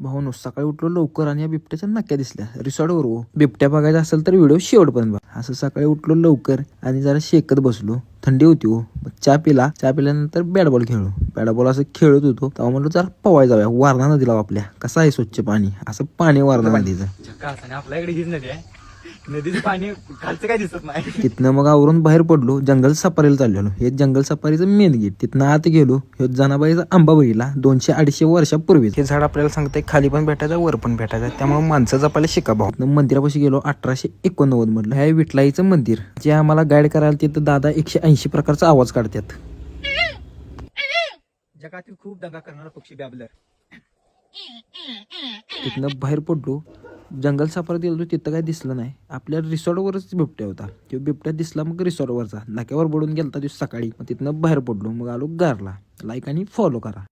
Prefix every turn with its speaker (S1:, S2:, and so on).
S1: भाऊनो सकाळी उठलो लवकर आणि या बिबट्याच्या नक्क्या दिसल्या रिसॉर्टवर. बिबट्या बघायचा असेल तर व्हिडिओ शेवटपर्यंत बघा. असं सकाळी उठलो लवकर आणि जरा शेकत बसलो. थंडी होती हो. चहा पिला. चहा पिल्यानंतर बॅट बॉल खेळलो. बॅट बॉल असं खेळत होतो तेव्हा म्हणलं जरा पवाय जाऊया वारणा नदीला. आपल्या कसं आहे स्वच्छ पाणी, असं पाणी वारणा नदीचं.
S2: आपल्याकडे हीच नदी आहे. नदीचं पाणी खालचं काय दिसत नाही.
S1: तिथनं मग आवरून बाहेर पडलो. जंगल सफारीला चाललेलो. हे जंगल सफारीचं मेन गेट. तिथनं आत गेलो. हे जनाबाईचा आंबा बघितला 200-250 वर्षापूर्वी. हे झाड आपल्याला सांगतंय खाली पण भेटायचं वर पण भेटायचं, त्यामुळे माणसं जपायला शिका भाऊ. मंदिरापाशी गेलो 1889 मधलं. हे विठलाईचं मंदिर जे आम्हाला गाईड करायला तिथं दादा 180 प्रकारचा आवाज काढतात.
S2: जगातील खूप दंगा करणारा पक्षी बॅबलर.
S1: तिथनं बाहेर पडलो. जंगल सफारीत गेलो. तिथं काय दिसलं नाही. आपल्या रिसॉर्टवरच बिबट्या होता. तो बिबट्या दिसला मग रिसॉर्टवरचा नाक्यावर पडून गेलता दिवस सकाळी. मग तिथनं बाहेर पडलो. मग आलो घरला. लाईक आणि फॉलो करा.